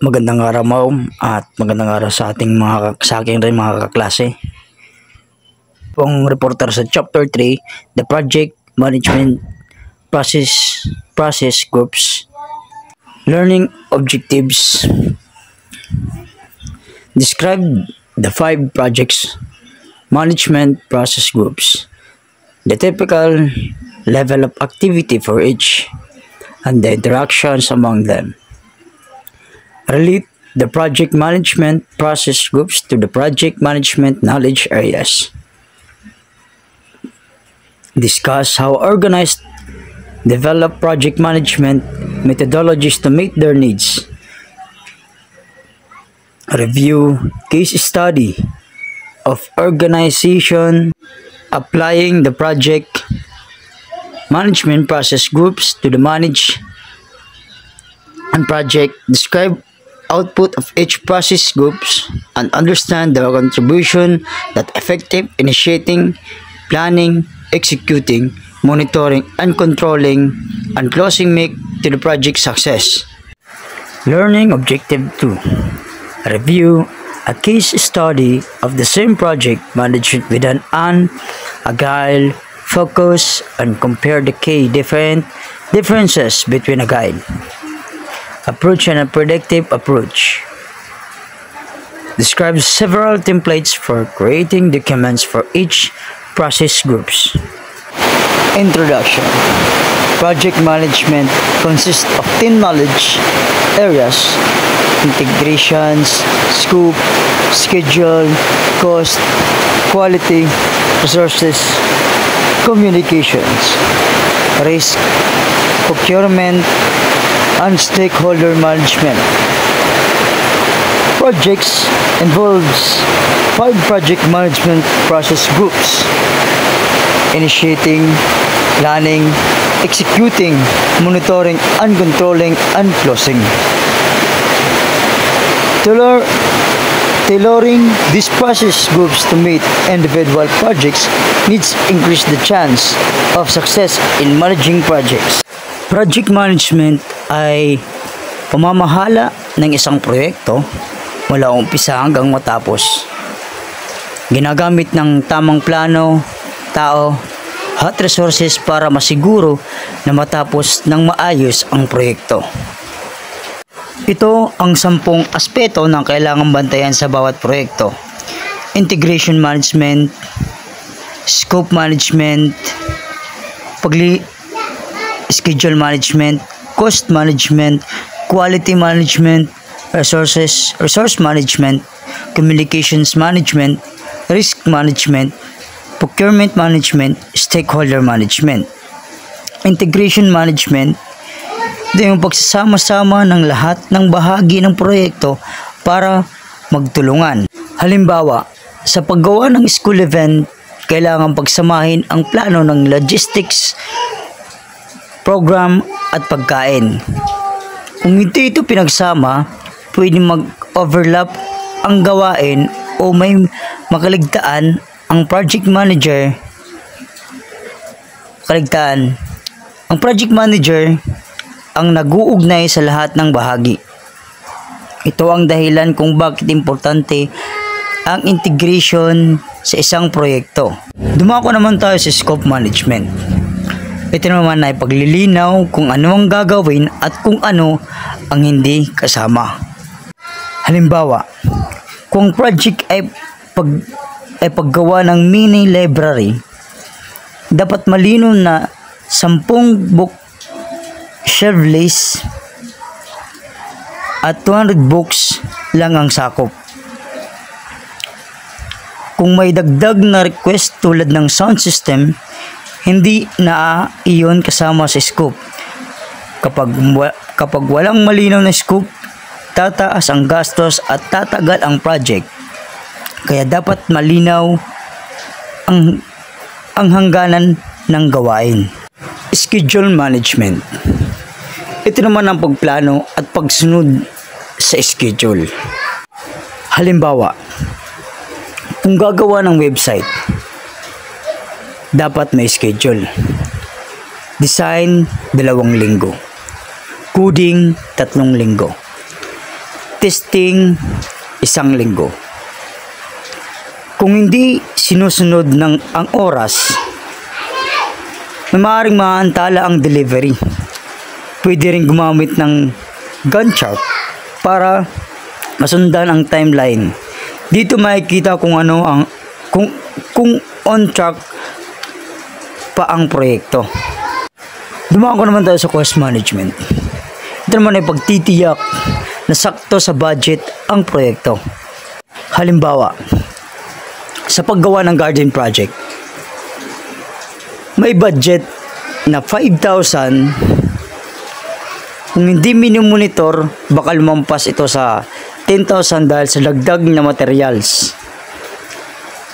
Magandang araw ma'am at magandang araw sa aking rin mga kaklase. Pong reporter sa chapter 3, the project management process groups. Learning objectives. Describe the 5 projects management process groups, the typical level of activity for each, and the interactions among them. Relate the project management process groups to the project management knowledge areas. Discuss how organized develop project management methodologies to meet their needs. Review case study of organization applying the project management process groups to the manage and project. Describe output of each process groups and understand their contribution that effective initiating, planning, executing, monitoring, and controlling and closing make to the project success. Learning objective 2. Review a case study of the same project management with an agile focus and compare the key differences between agile approach and a predictive approach. Describe several templates for creating documents for each process groups. Introduction. Project management consists of 10 knowledge areas: integrations, scope, schedule, cost, quality, resources, communications, risk, procurement, and stakeholder management. Projects involves 5 project management process groups: initiating, planning, executing, monitoring, and controlling, and closing. Tailoring these process groups to meet individual projects needs increase the chance of success in managing projects. Project management ay pamamahala ng isang proyekto mula umpisa hanggang matapos. Ginagamit ng tamang plano, tao, at resources para masiguro na matapos ng maayos ang proyekto. Ito ang 10 aspeto ng kailangang bantayan sa bawat proyekto: integration management, scope management, schedule management, cost management, quality management, resource management, communications management, risk management, procurement management, stakeholder management. Integration management, ito yung pagsasama-sama ng lahat ng bahagi ng proyekto para magtulungan. Halimbawa, sa paggawa ng school event, kailangan pagsamahin ang plano ng logistics, program at pagkain. Kung hindi ito pinagsama, pwedeng mag-overlap ang gawain o may makaligtaan ang project manager. Ang project manager ang nag-uugnay sa lahat ng bahagi. Ito ang dahilan kung bakit importante ang integration sa isang proyekto. Dumako naman tayo sa scope management. Ito naman ay paglilinaw kung ano ang gagawin at kung ano ang hindi kasama. Halimbawa, kung project ay paggawa ng mini library, dapat malinaw na 10 book shelf list at 200 books lang ang sakop. Kung may dagdag na request tulad ng sound system, hindi na iyon kasama sa scope. Kapag walang malinaw na scope, tataas ang gastos at tatagal ang project. Kaya dapat malinaw ang hangganan ng gawain. Schedule management. Ito naman ang pagplano at pagsunod sa schedule. Halimbawa, kung gagawa ng website, dapat may schedule. Design, 2 linggo. Coding, 3 linggo. testing 1 linggo. Kung hindi sinusunod ang oras, may maaaring maantala ang delivery. Pwede rin gumamit ng Gantt chart para masundan ang timeline. Dito makikita kung on track pa ang proyekto. Dumaan ko naman tayo sa cost management. Ito naman ay pagtitiyak na sakto sa budget ang proyekto. Halimbawa, sa paggawa ng garden project, may budget na 5,000. Kung hindi minimonitor, baka lumampas ito sa 10,000 dahil sa dagdag na materials.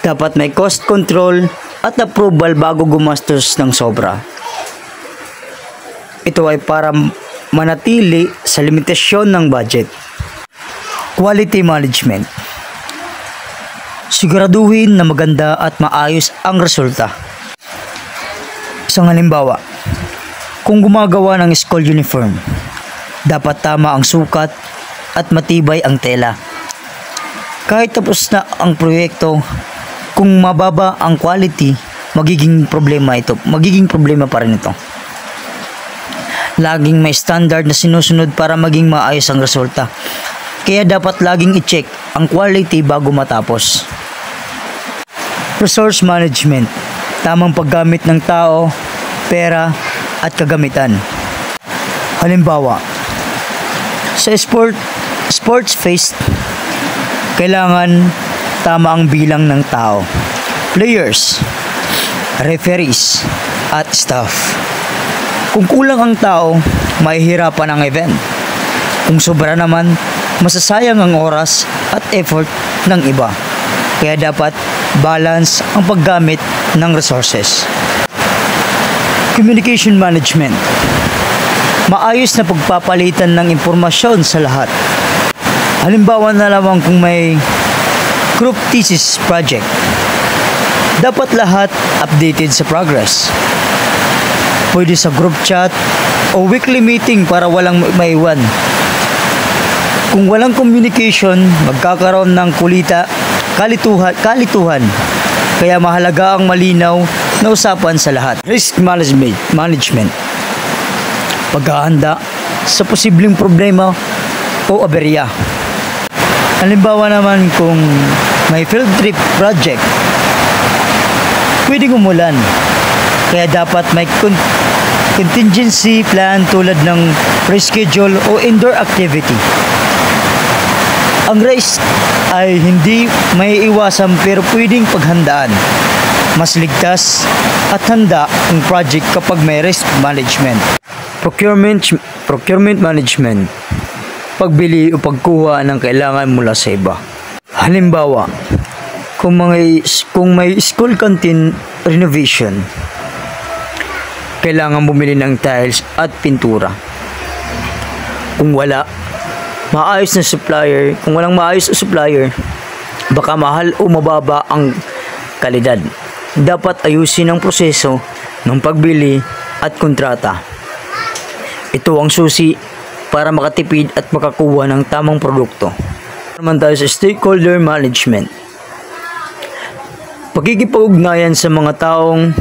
Dapat may cost control at approval bago gumastos ng sobra. Ito ay para manatili sa limitasyon ng budget. Quality management. Siguraduhin na maganda at maayos ang resulta. Isang halimbawa, kung gumagawa ng school uniform, dapat tama ang sukat at matibay ang tela. Kahit tapos na ang proyekto, kung mababa ang quality, magiging problema pa rin ito. Laging may standard na sinusunod para maging maayos ang resulta. Kaya dapat laging i-check ang quality bago matapos. Resource management. Tamang paggamit ng tao, pera, at kagamitan. Halimbawa, sa sports fest, kailangan tama ang bilang ng tao, players, referees, at staff. Kung kulang ang tao, mahihirapan ang event. Kung sobra naman, masasayang ang oras at effort ng iba. Kaya dapat balance ang paggamit ng resources. Communication management. Maayos na pagpapalitan ng impormasyon sa lahat. Halimbawa na lamang kung may group thesis project. Dapat lahat updated sa progress. Pwede sa group chat o weekly meeting para walang maiwan. Kung walang communication, magkakaroon ng kalituhan. Kaya mahalaga ang malinaw na usapan sa lahat. Risk management. Paghahanda sa posibleng problema o aberya. Halimbawa naman kung may field trip project, pwedeng umulan. Kaya dapat may contingency plan tulad ng reschedule o indoor activity. Ang risk ay hindi may iwasan pero pwedeng paghandaan. Mas ligtas at handa ang project kapag may risk management. Procurement management. Pagbili o pagkuha ng kailangan mula sa iba. Halimbawa, kung may school canteen renovation, kailangan bumili ng tiles at pintura. Kung walang maayos na supplier, baka mahal o mababa ang kalidad. Dapat ayusin ang proseso ng pagbili at kontrata. Ito ang susi para makatipid at makakuha ng tamang produkto. Naman tayo sa stakeholder management. Pagkikipag-ugnayan sa mga taong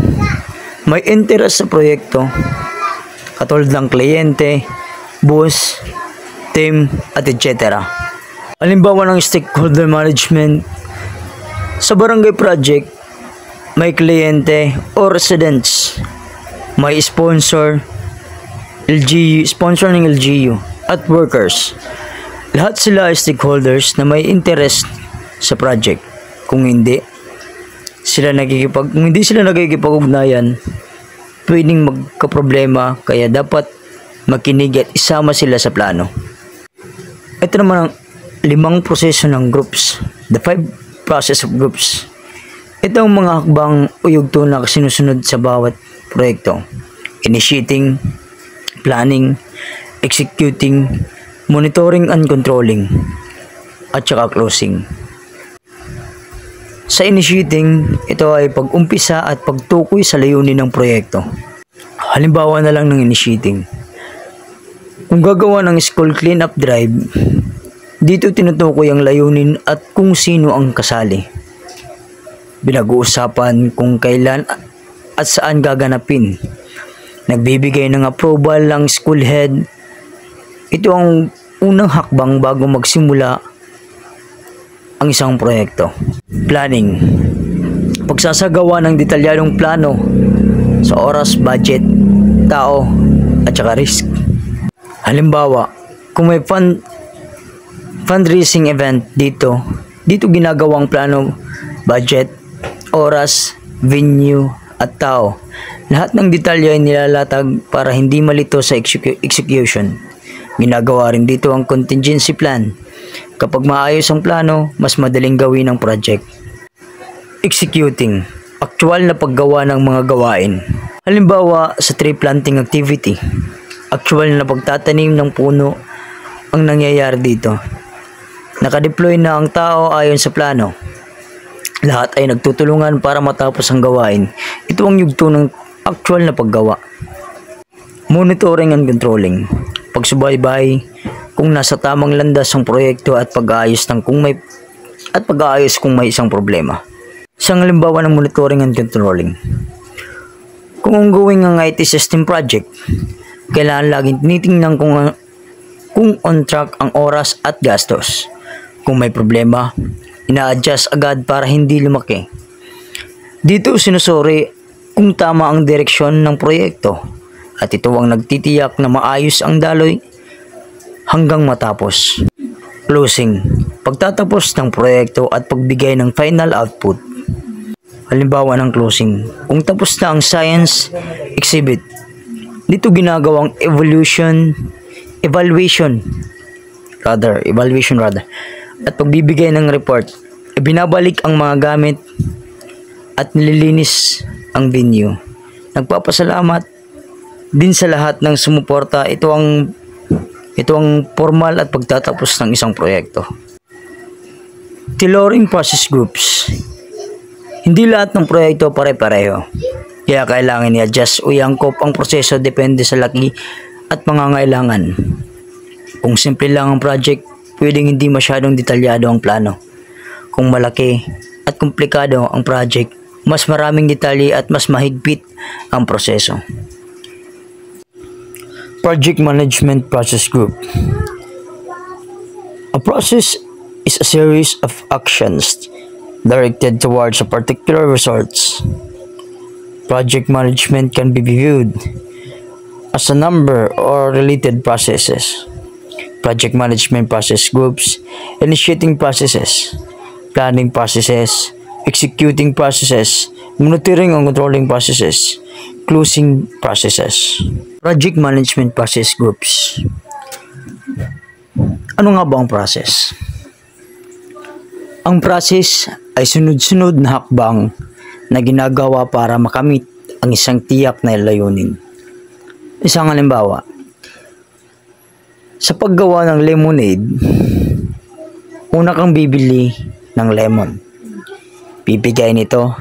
may interest sa proyekto, katulad ng kliyente, boss, team, at etc. Halimbawa ng stakeholder management, sa barangay project, may kliyente o residents, may sponsor ng LGU, at workers. Lahat sila ay stakeholders na may interest sa project. Kung hindi sila nagkikipag-ugnayan, pwedeng magkaproblema, kaya dapat makinig at isama sila sa plano. Ito naman ang 5 proseso ng groups, the 5 process of groups. Ito ang mga hakbang o yugto na sinusunod sa bawat proyekto: initiating, planning, executing, monitoring and controlling, at saka closing. Sa initiating, ito ay pag-umpisa at pagtukoy sa layunin ng proyekto. Halimbawa na lang ng initiating. Kung gagawa ng school cleanup drive, Dito tinutukoy ang layunin at kung sino ang kasali. Pinag-uusapan kung kailan at saan gaganapin. Nagbibigay ng approval ang school head. Ito ang unang hakbang bago magsimula ang isang proyekto. Planning. Pagsasagawa ng detalyadong plano sa oras, budget, tao, at saka risk. Halimbawa, kung may fundraising event dito ginagawang plano, budget, oras, venue, at tao. Lahat ng detalye ay nilalatag para hindi malito sa execution. Ginagawa rin dito ang contingency plan. Kapag maayos ang plano, mas madaling gawin ang project. Executing. Aktual na paggawa ng mga gawain. Halimbawa, sa tree planting activity. Aktual na pagtatanim ng puno ang nangyayari dito. Nakadeploy na ang tao ayon sa plano. Lahat ay nagtutulungan para matapos ang gawain. Ito ang yugto ng aktual na paggawa. Monitoring and controlling. Pagsubaybay kung nasa tamang landas ang proyekto at pag-aayos kung may isang problema. Isang halimbawa ng monitoring and controlling. Kung ongoing ang IT system project, kailangan laging tinitingnan kung on track ang oras at gastos. Kung may problema, ina-adjust agad para hindi lumaki. Dito sinusuri kung tama ang direksyon ng proyekto at ito ang nagtitiyak na maayos ang daloy hanggang matapos. Closing. Pagtatapos ng proyekto at pagbigay ng final output. Halimbawa ng closing. Kung tapos na ang science exhibit, dito ginagawang evaluation at pagbibigay ng report. Ibinabalik ang mga gamit at nililinis ang venue. Nagpapasalamat din sa lahat ng sumuporta. Ito ang formal at pagtatapos ng isang proyekto. Tailoring process groups. Hindi lahat ng proyekto pare-pareho. Kaya kailangan i-adjust o i-angkop ang proseso depende sa laki at pangangailangan. Kung simple lang ang project, pwedeng hindi masyadong detalyado ang plano. Kung malaki at komplikado ang project, mas maraming detalye at mas mahigpit ang proseso. Project Management Process Group. A process is a series of actions directed towards a particular results. Project management can be viewed as a number or related processes. Project management process groups, initiating processes, planning processes, executing processes, monitoring and controlling processes, closing processes. Project management process groups. Ano nga ba ang process? Ang process ay sunod-sunod na hakbang na ginagawa para makamit ang isang tiyak na layunin. Isang halimbawa, sa paggawa ng lemonade, una kang bibili ng lemon. Pipigay nito,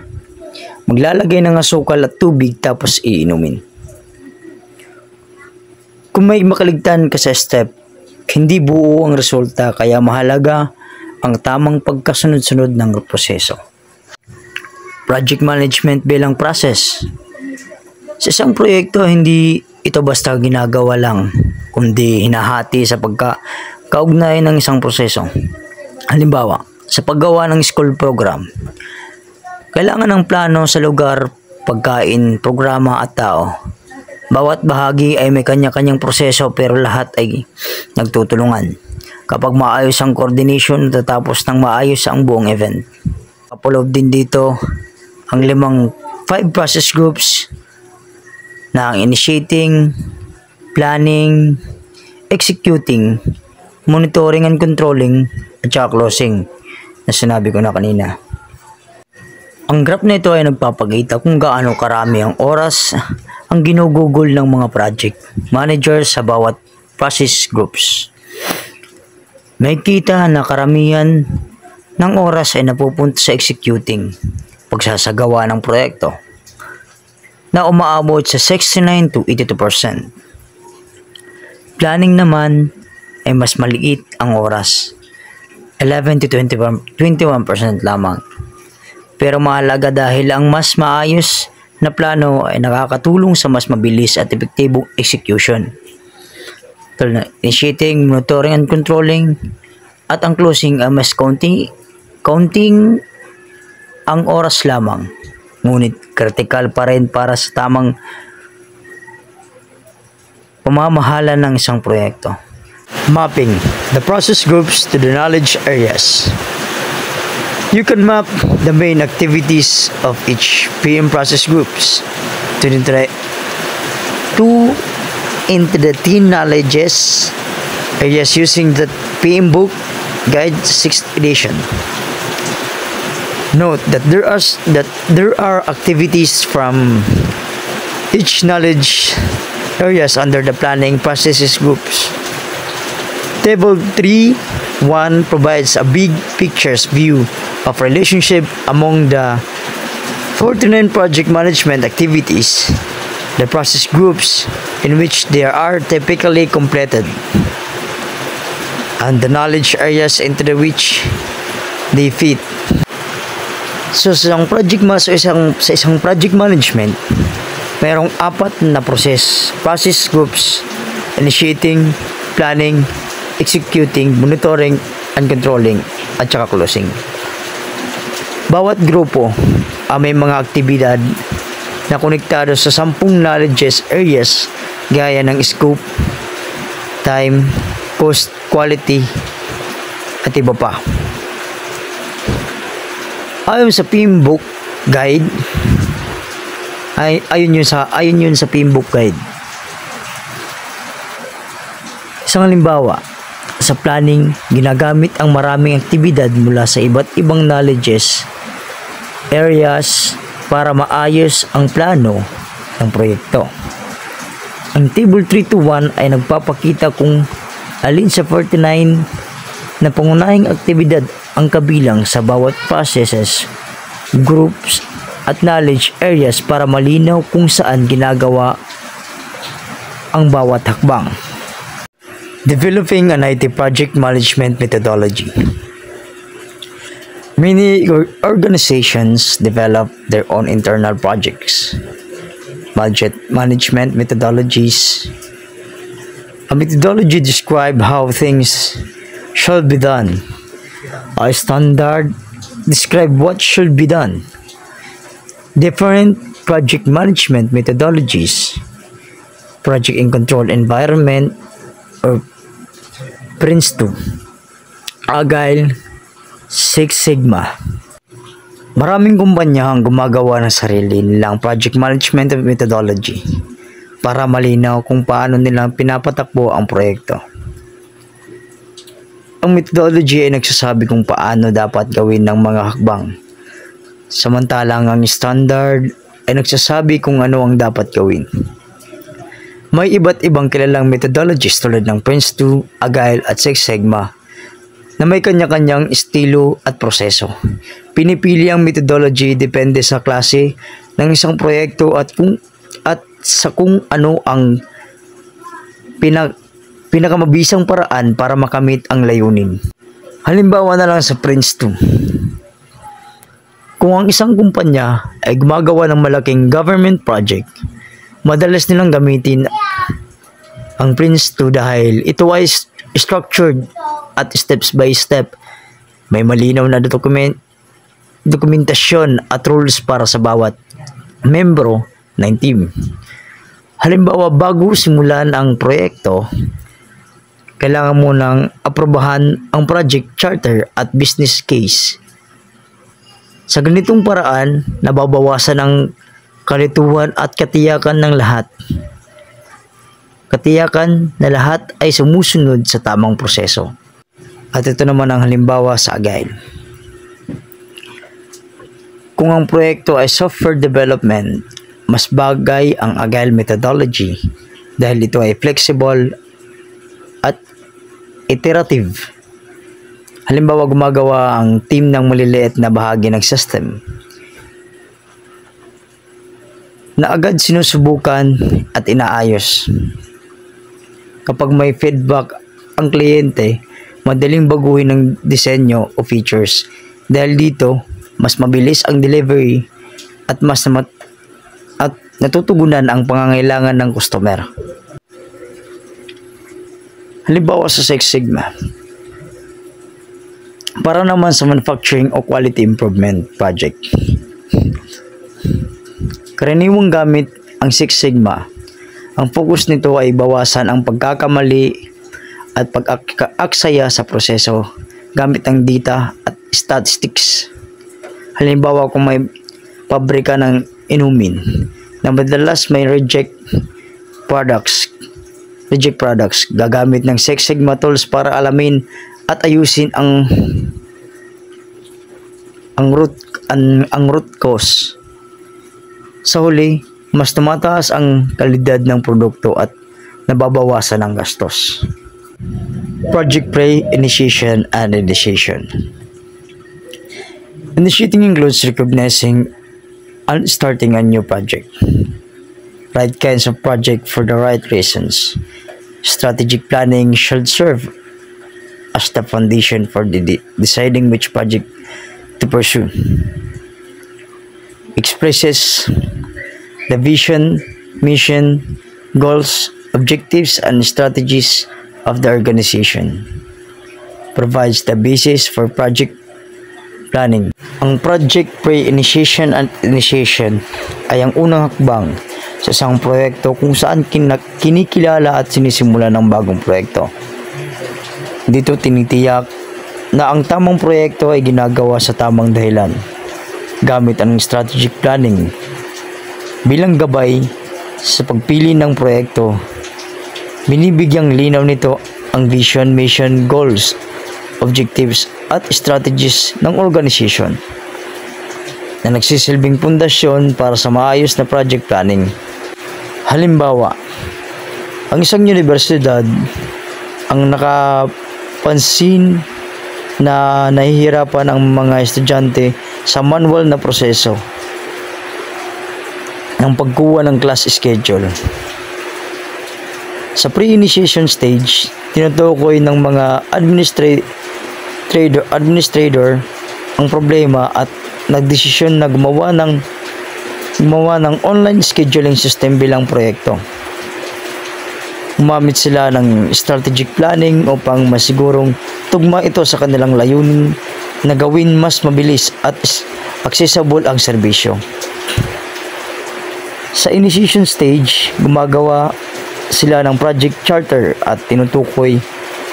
maglalagay ng asukal at tubig tapos iinumin. Kung may makaligtan ka sa step, hindi buo ang resulta kaya mahalaga ang tamang pagkasunod-sunod ng proseso. Project management bilang process. Sa isang proyekto, hindi ito basta ginagawa lang, kundi hinahati sa pagkakaugnay ng isang proseso. Halimbawa, sa paggawa ng school program, kailangan ng plano sa lugar, pagkain, programa at tao. Bawat bahagi ay may kanya-kanyang proseso pero lahat ay nagtutulungan. Kapag maayos ang coordination, tatapos ng maayos ang buong event. Kapulog din dito ang 5 process groups na ang initiating, planning, executing, monitoring and controlling, at saka closing na sinabi ko na kanina. Ang graph na ito ay nagpapakita kung gaano karami ang oras ang ginugugol ng mga project managers sa bawat process groups. May kita na karamihan ng oras ay napupunta sa executing, pagsasagawa ng proyekto, na umaabot sa 69 to 82%. Planning naman ay mas maliit ang oras, 11 to 21% lamang. Pero mahalaga dahil ang mas maayos na plano ay nakakatulong sa mas mabilis at epektibong execution. Tulad na initiating, monitoring and controlling, at ang closing ay mas counting ang oras lamang. Ngunit critical pa rin para sa tamang pamamahala ng isang proyekto. Mapping the process groups to the knowledge areas. You can map the main activities of each PM process groups into the 10 knowledges areas using the PM book guide 6th edition. Note that there are activities from each knowledge areas under the planning processes groups. Table 3.1 provides a big pictures view of relationship among the 49 project management activities, the process groups in which they are typically completed, and the knowledge areas into which they fit. So sa isang project management, mayroong 4 na process groups: initiating, planning, executing, monitoring, and controlling, at saka closing. Bawat grupo may mga aktibidad na konektado sa 10 knowledge areas gaya ng scope, time, cost, quality, at iba pa. Ayon sa PM book guide, ayun yun sa PM book guide. Isang halimbawa, sa planning, ginagamit ang maraming aktibidad mula sa iba't ibang knowledges areas para maayos ang plano ng proyekto. Ang Table 3.1 ay nagpapakita kung alin sa 49 na pangunahing aktibidad ang kabilang sa bawat processes, groups, at knowledge areas para malinaw kung saan ginagawa ang bawat hakbang. Developing an IT project management methodology. Many organizations develop their own internal projects, budget management methodologies. A methodology describes how things should be done. A standard describes what should be done. Different project management methodologies, project in controlled environment, or PRINCE2, Agile, Six Sigma. Maraming kumpanya ang gumagawa ng sarili nilang project management methodology para malinaw kung paano nilang pinapatakbo ang proyekto. Ang methodology ay nagsasabi kung paano dapat gawin ng mga hakbang, samantalang ang standard ay nagsasabi kung ano ang dapat gawin. May iba't ibang kilalang methodologies tulad ng PRINCE2, Agile, at Six Sigma na may kanya-kanyang estilo at proseso. Pinipili ang methodology depende sa klase ng isang proyekto at sa kung ano ang pinakamabisang paraan para makamit ang layunin. Halimbawa na lang sa PRINCE2. Kung ang isang kumpanya ay gumagawa ng malaking government project, madalas nilang gamitin ang PRINCE2 dahil ito ay structured at steps by step. May malinaw na dokumentasyon at rules para sa bawat membro ng team. Halimbawa, bago simulan ang proyekto, kailangan mo nang aprobahan ang project charter at business case. Sa ganitong paraan, nababawasan ang kalituhan at katiyakan ng lahat. Katiyakan na lahat ay sumusunod sa tamang proseso. At ito naman ang halimbawa sa Agile. Kung ang proyekto ay software development, mas bagay ang Agile methodology dahil ito ay flexible at iterative. Halimbawa, gumagawa ang team ng maliliit na bahagi ng system na agad sinusubukan at inaayos. Kapag may feedback ang kliyente, madaling baguhin ng disenyo o features. Dahil dito, mas mabilis ang delivery at at natutugunan ang pangangailangan ng customer. Halimbawa sa Six Sigma, para naman sa manufacturing o quality improvement project. Karaniwang gamit ang Six Sigma. Ang focus nito ay bawasan ang pagkakamali at pag-aksaya sa proseso gamit ang data at statistics. Halimbawa kung may pabrika ng inumin na madalas may reject products, gagamit ng Six Sigma tools para alamin at ayusin ang root cause. Sa huli, mas tumataas ang kalidad ng produkto at nababawasan ang gastos. Project pre-initiation and initiation. Initiating includes recognizing and starting a new project. Right kinds of project for the right reasons. Strategic planning should serve as the foundation for deciding which project to pursue. Expresses the vision, mission, goals, objectives, and strategies of the organization. Provides the basis for project planning. Ang project pre-initiation and initiation ay ang unang hakbang sa isang proyekto kung saan kinikilala at sinisimula ng bagong proyekto. Dito tinitiyak na ang tamang proyekto ay ginagawa sa tamang dahilan gamit ang strategic planning bilang gabay sa pagpili ng proyekto. Binibigyang linaw nito ang vision, mission, goals, objectives at strategies ng organization na nagsisilbing pundasyon para sa maayos na project planning. Halimbawa, ang isang universidad ang nakapansin na nahihirapan ang mga estudyante sa manual na proseso ng pagkuha ng class schedule. Sa pre-initiation stage, tinutukoy ng mga administrator ang problema at nagdesisyon na gumawa ng online scheduling system bilang proyekto. Gumamit sila ng strategic planning upang masigurong tugma ito sa kanilang layunin na gawin mas mabilis at accessible ang serbisyo. Sa initiation stage, gumagawa sila ng project charter at tinutukoy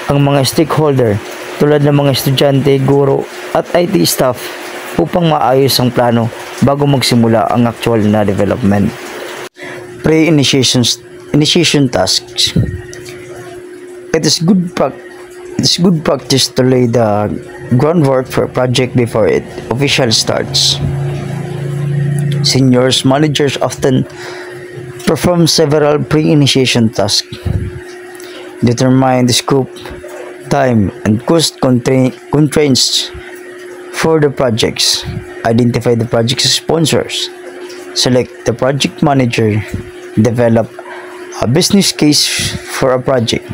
ang mga stakeholder tulad ng mga estudyante, guro at IT staff upang maayos ang plano bago magsimula ang actual na development. Pre-initiation tasks. It is good practice to lay the groundwork for a project before it officially starts. Seniors managers often perform several pre-initiation tasks. Determine the scope, time, and cost constraints for the projects. Identify the project sponsors. Select the project manager. Develop a business case for a project.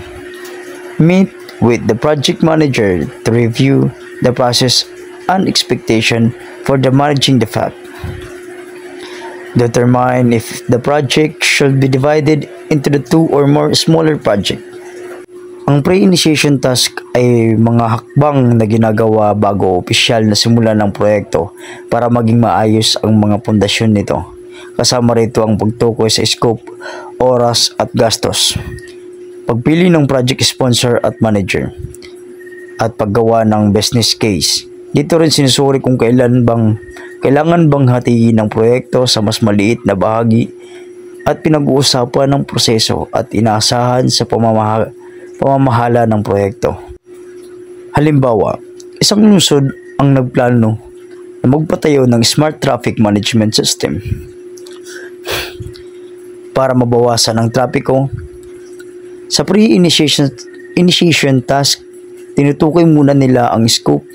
Meet with the project manager to review the process and expectation for the managing the fact. Determine if the project should be divided into the two or more smaller projects. Ang pre-initiation task ay mga hakbang na ginagawa bago opisyal na simulan ng proyekto para maging maayos ang mga pundasyon nito. Kasama rito ang pagtukoy sa scope, oras at gastos, pagpili ng project sponsor at manager, at paggawa ng business case. Dito rin sinusuri kung kailangan bang hatiin ang proyekto sa mas maliit na bahagi at pinag-uusapan ng proseso at inaasahan sa pamamahala ng proyekto. Halimbawa, isang lungsod ang nagplano na magpatayo ng smart traffic management system para mabawasan ang trapiko. Sa pre-initiation task, tinutukoy muna nila ang scope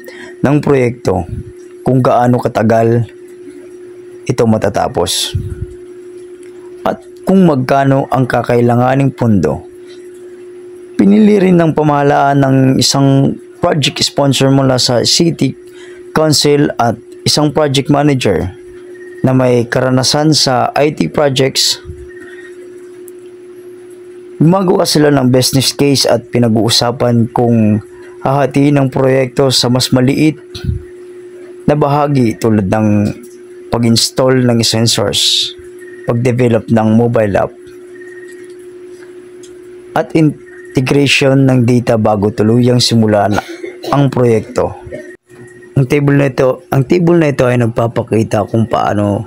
ng proyekto, kung gaano katagal ito matatapos, at kung magkano ang kakailanganing pondo. Pinili rin ng pamahalaan ng isang project sponsor mula sa city council at isang project manager na may karanasan sa IT projects. Gumagawa sila ng business case at pinag-uusapan kung hahatiin ng proyekto sa mas maliit na bahagi tulad ng pag-install ng sensors, pag-develop ng mobile app, at integration ng data bago tuluyang simulan ang proyekto. Ang table na ito ay nagpapakita kung paano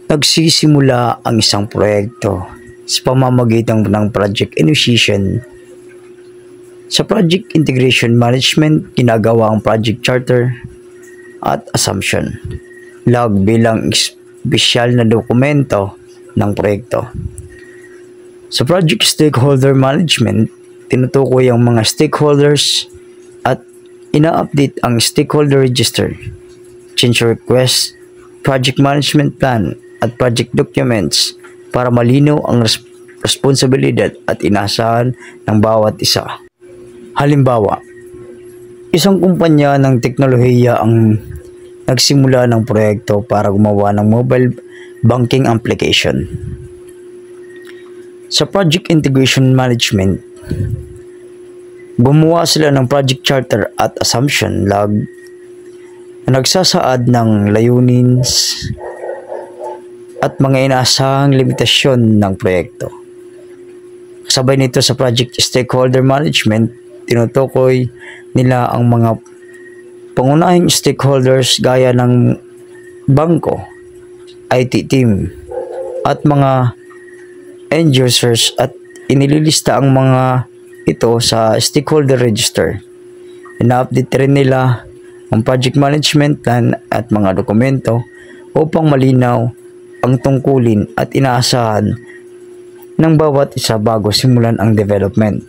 nagsisimula ang isang proyekto sa pamamagitan ng project initiation. Sa project integration management, ginagawa ang project charter at assumption log bilang espesyal na dokumento ng proyekto. Sa project stakeholder management, tinutukoy ang mga stakeholders at ina-update ang stakeholder register, change request, project management plan at project documents para malinaw ang responsibilidad at inasahan ng bawat isa. Halimbawa, isang kumpanya ng teknolohiya ang nagsimula ng proyekto para gumawa ng mobile banking application. Sa project integration management, gumawa sila ng project charter at assumption log na nagsasaad ng layunin at mga inaasahang limitasyon ng proyekto. Kasabay nito sa project stakeholder management, tinutukoy nila ang mga pangunahing stakeholders gaya ng bangko, IT team, at mga end users at inililista ang mga ito sa stakeholder register. Ina-update rin nila ang project management plan at mga dokumento upang malinaw ang tungkulin at inaasahan ng bawat isa bago simulan ang development.